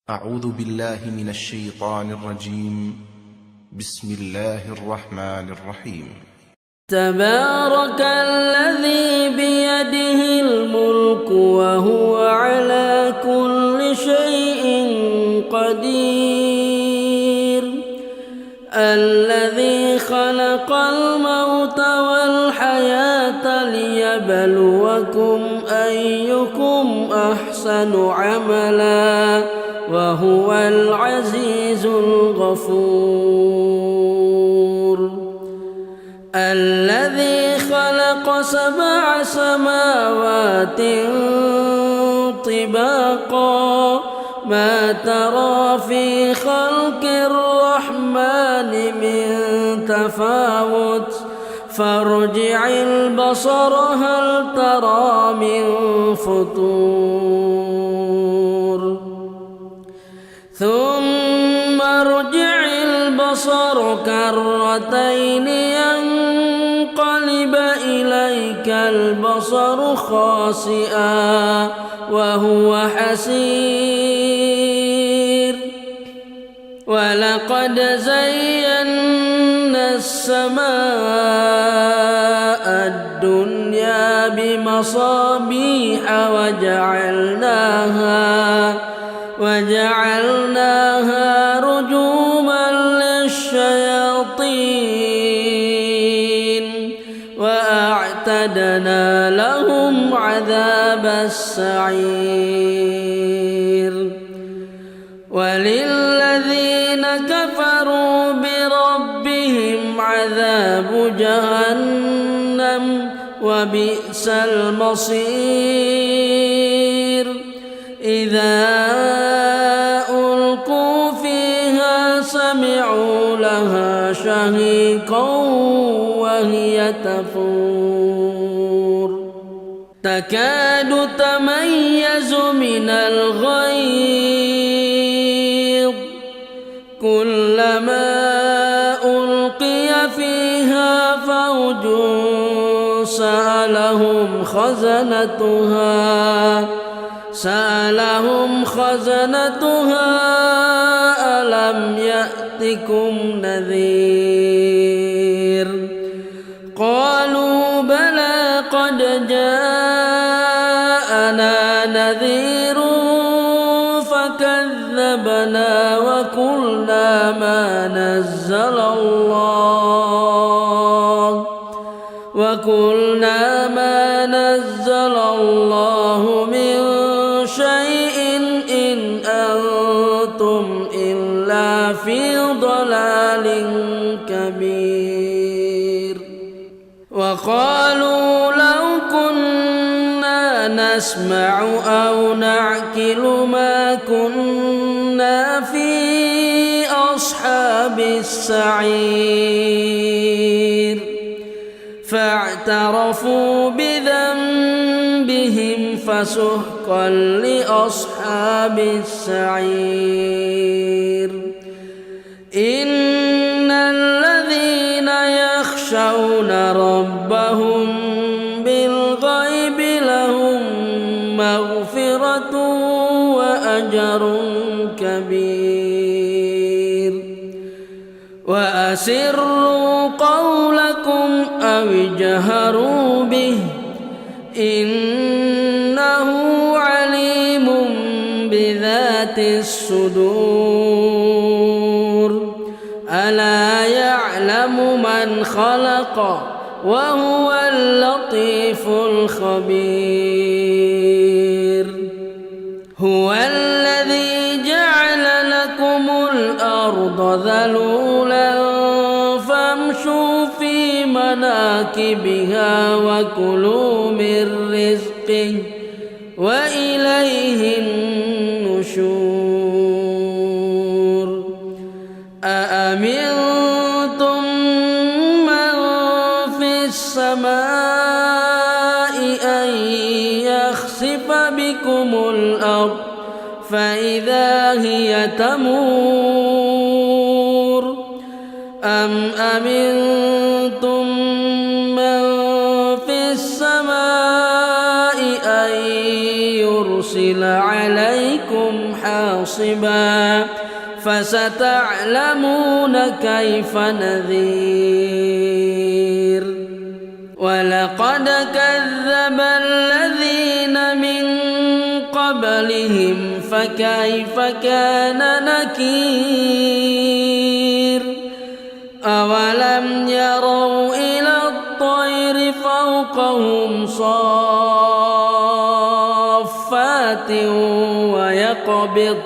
أعوذ بالله من الشيطان الرجيم. بسم الله الرحمن الرحيم. تبارك الذي بيده الملك وهو على كل شيء قدير، الذي خلق الموت والحياة ليبلوكم أيكم أحسن عملا وهو العزيز الغفور. الذي خلق 7 سماوات طباقا، ما ترى في خلق الرحمن من تفاوت، فارجع البصر هل ترى من فطور، ثم ارجع البصر كرتين ينقلب إليك البصر خاسئا وهو حسير. ولقد زينا السماء الدنيا بمصابيح وجعلناها رجوما للشياطين، وأعتدنا لهم عذاب السعير. وللذين كفروا بربهم عذاب جهنم وبئس المصير. إذا ألقوا فيها سمعوا لها شهيقا وهي تفور، تكاد تميز من الغيظ، كلما ألقي فيها فوج سألهم خزنتها ألم يأتكم نذير؟ قالوا بلى قد جاءنا نذير فكذبنا وقلنا ما نزل الله من شيء إن أنتم إلا في ضلال كبير. وقالوا لو كنا نسمع أو نعقل ما كنا في أصحاب السعير، فاعترفوا بذنبهم فسحقا لأصحاب السعير. إن الذين يخشون ربهم بالغيب لهم مغفرة وأجر كبير. وأسروا قولكم أو اجهروا به إنه عليم بذات الصدور. ألا يعلم من خلق وهو اللطيف الخبير. هو الذي جعل لكم الأرض ذلولا فامشوا في مناكبها وكلوا من رزقه وإليه النشور. أأمنتم من في السماء أن يخسف بكم الأرض فإذا هي تمور، أم أمنتم من في السماء أن يرسل عليكم حاصبا ناصبا فستعلمون كيف نذير ولقد كذب الذين من قبلهم فكيف كان نكير أولم يروا إلى الطير فوقهم صافات ويقبض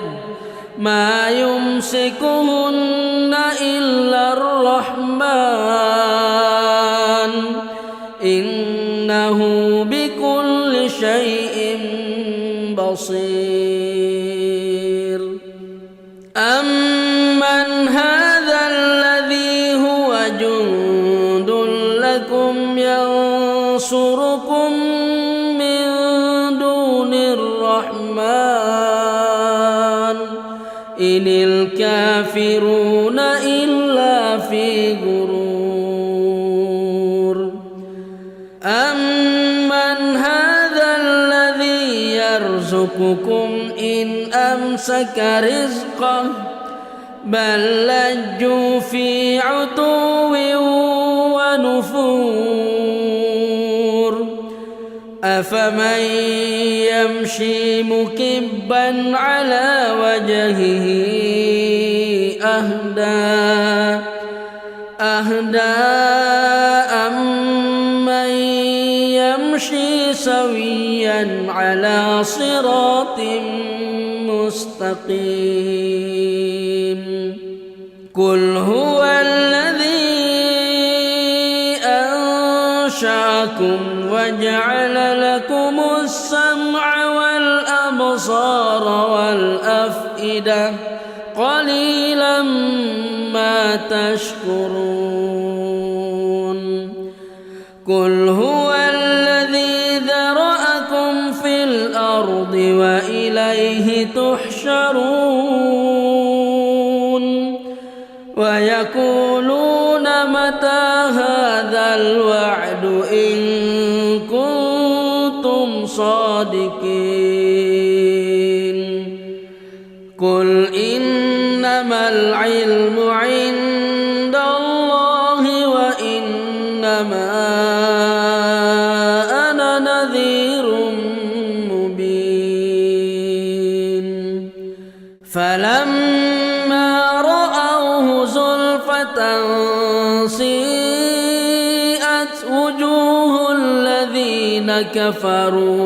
ما يمسكهن إلا الرحمن إنه بكل شيء بصير أمن هذا الذي هو جند لكم ينصركم من دون الرحمن إن الكافرون إلا في غرور أمن هذا الذي يرزقكم إن أمسك رزقه بل لجوا في عتو ونفور أفمن يمشي مكبا على وجهه أهدى أمن يمشي سويا على صراط مستقيم قل هو الذي أنشأكم وجعل لكم السمع والأبصار والأفئدة قليلا ما تشكرون قل هو الذي ذرأكم في الأرض وإليه تحشرون ويقولون متى هذا الوعد إن كنتم صادقين قل إنما العلم عند الله وإنما أنا نذير مبين فلما رأوه زلفة سيئت وجوه الذين كفروا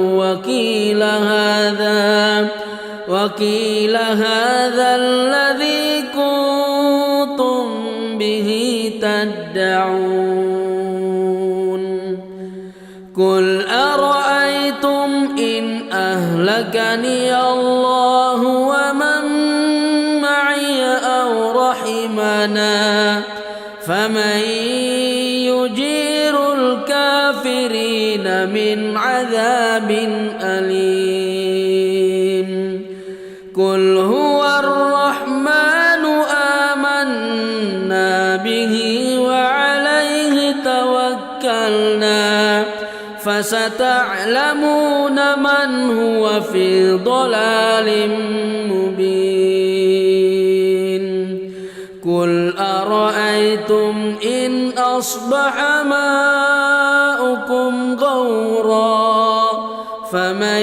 وقيل هذا الذي كنتم به تدعون قل أرأيتم إن أهلكني الله ومن معي أو رحمنا فمن يجير الكافرين من عذاب أليم قل هو الرحمن آمنا به وعليه توكلنا فستعلمون من هو في ضلال مبين قل أرأيتم إن أصبح ماؤكم غورا فمن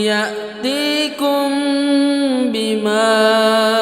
يأتيكم بماء